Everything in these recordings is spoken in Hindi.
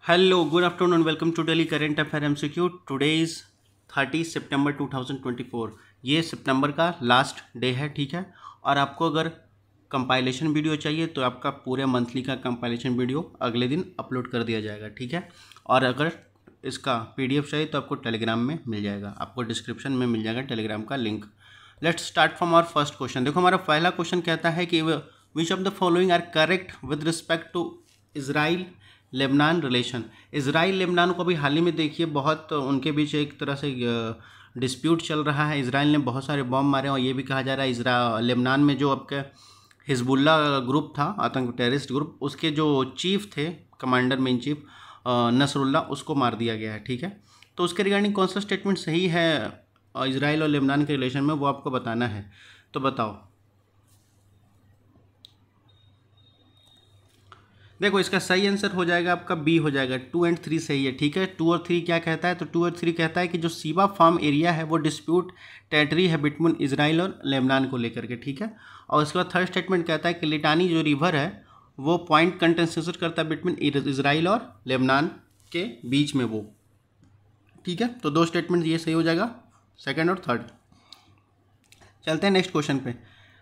Hello, good afternoon, welcome to Daily Current Affair MCQ. Today is 30 सितंबर 2024. ये सितंबर का लास्ट डे है, ठीक है। और आपको अगर कंपाइलेशन वीडियो चाहिए तो आपका पूरे मंथली का कंपाइलेशन वीडियो अगले दिन अपलोड कर दिया जाएगा, ठीक है। और अगर इसका PDF चाहिए तो आपको टेलीग्राम में मिल जाएगा, आपको डिस्क्रिप्शन में मिल जाएगा टेलीग्राम का link. Let's start from our first question. देखो, हमारा पहला क्वेश्चन कहता है कि which of the following are correct with respect to Israel Lebanon relation. Israel Lebanon को भी हाल ही में देखिए बहुत उनके बीच एक तरह से डिस्प्यूट चल रहा है। इजराइल ने बहुत सारे बॉम्ब मारे और ये भी कहा जा रहा है लेबनान में जो आपके हिजबुल्ला ग्रुप था, आतंक टेररिस्ट ग्रुप, उसके जो चीफ थे, कमांडर मेन चीफ नसरुल्ला, उसको मार दिया गया है, ठीक है। तो उसके रिगार्डिंग कौन सा स्टेटमेंट सही है इजराइल और लेबनान के रिलेशन में, वो आपको बताना है। तो बताओ। देखो, इसका सही आंसर हो जाएगा आपका बी हो जाएगा। 2 और 3 सही है, ठीक है। 2 और 3 क्या कहता है? तो 2 और 3 कहता है कि जो सीबा फार्म एरिया है वो डिस्प्यूट टेरिटरी है बिटवीन इजराइल और लेबनान को लेकर के, ठीक है। और उसके बाद थर्ड स्टेटमेंट कहता है कि लिटानी जो रिवर है वो पॉइंट कंटेंसेशन करता है बिटवीन इजराइल और लेबनान के बीच में वो, ठीक है। तो दो स्टेटमेंट ये सही हो जाएगा, सेकेंड और थर्ड। चलते हैं नेक्स्ट क्वेश्चन पे।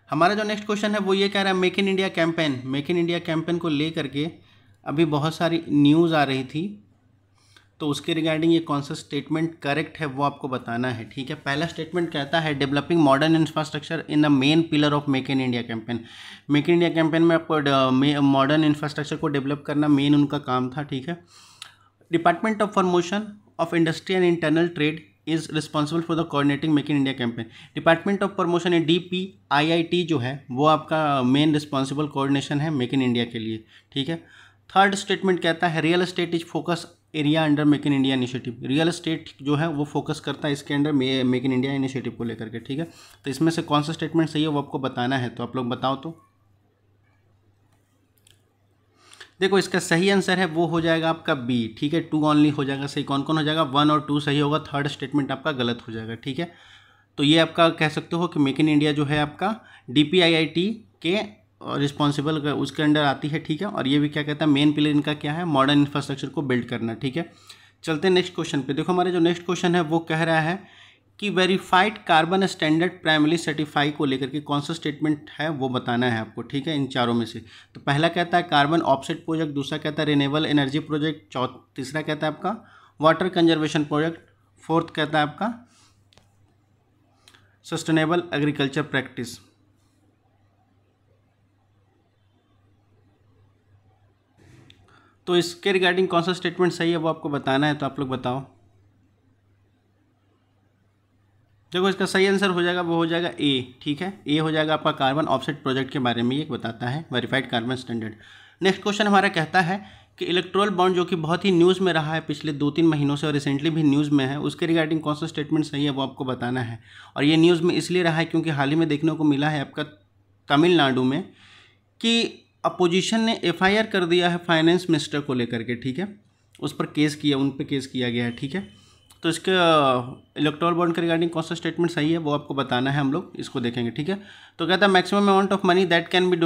हमारा जो नेक्स्ट क्वेश्चन है वो ये कह रहा है make in India campaign. Make in India campaign को लेकर के अभी बहुत सारी न्यूज़ आ रही थी, तो उसके रिगार्डिंग ये कौन सा स्टेटमेंट करेक्ट है वो आपको बताना है, ठीक है। पहला स्टेटमेंट कहता है developing modern infrastructure in the main pillar of make in India campaign. Make in India campaign में आपको मॉडर्न इंफ्रास्ट्रक्चर को डेवलप करना मेन उनका काम था, ठीक है। Department of promotion of industry and internal trade is responsible for the coordinating make in India campaign. Department of promotion है DPIIT जो है वो आपका मेन रिस्पॉन्सिबल कोऑर्डिनेशन है मेक इन इंडिया के लिए, ठीक है। थर्ड स्टेटमेंट कहता है real estate is focus area under make in India initiative. Real estate जो है वो फोकस करता है इसके under make in India initiative को लेकर के, ठीक है। तो इसमें से कौन सा स्टेटमेंट सही है वो आपको बताना है, तो आप लोग बताओ। तो देखो, इसका सही आंसर है वो हो जाएगा आपका बी, ठीक है। 2 ओनली हो जाएगा सही। कौन कौन हो जाएगा? 1 और 2 सही होगा, थर्ड स्टेटमेंट आपका गलत हो जाएगा, ठीक है। तो ये आपका कह सकते हो कि मेक इन इंडिया जो है आपका DPIIT के रिस्पॉन्सिबल उसके अंडर आती है, ठीक है। और ये भी क्या कहता है, मेन पिलर इनका क्या है, मॉडर्न इंफ्रास्ट्रक्चर को बिल्ड करना, ठीक है। चलते हैं नेक्स्ट क्वेश्चन पे। देखो, हमारे जो नेक्स्ट क्वेश्चन है वो कह रहा है कि verified carbon standard primary certify को लेकर के कौन सा स्टेटमेंट है वो बताना है आपको, ठीक है। इन चारों में से तो पहला कहता है कार्बन ऑफसेट प्रोजेक्ट, दूसरा कहता है रिन्यूएबल एनर्जी प्रोजेक्ट, तीसरा कहता है आपका वाटर कंजर्वेशन प्रोजेक्ट, फोर्थ कहता है आपका सस्टेनेबल एग्रीकल्चर प्रैक्टिस। तो इसके रिगार्डिंग कौन सा स्टेटमेंट सही है वो आपको बताना है, तो आप लोग बताओ। देखो, इसका सही आंसर हो जाएगा वो हो जाएगा ए, ठीक है। ए हो जाएगा आपका कार्बन ऑफसेट प्रोजेक्ट के बारे में ये बताता है, verified carbon standard. Next question हमारा कहता है कि इलेक्ट्रोल बॉन्ड जो कि बहुत ही न्यूज़ में रहा है पिछले 2-3 महीनों से और रिसेंटली भी न्यूज़ में है, उसके रिगार्डिंग कौन सा स्टेटमेंट सही है वो आपको बताना है। और ये न्यूज़ में इसलिए रहा है क्योंकि हाल ही में देखने को मिला है आपका तमिलनाडु में कि अपोजिशन ने FIR कर दिया है फाइनेंस मिनिस्टर को लेकर के, ठीक है। उस पर केस किया, उन पर केस किया गया है, ठीक है। तो इसके इलेक्ट्रोल बॉन्ड के रिगार्डिंग कौन सा स्टेटमेंट सही है वो आपको बताना है, हम लोग इसको देखेंगे, ठीक है। तो कहता है maximum amount of money that can be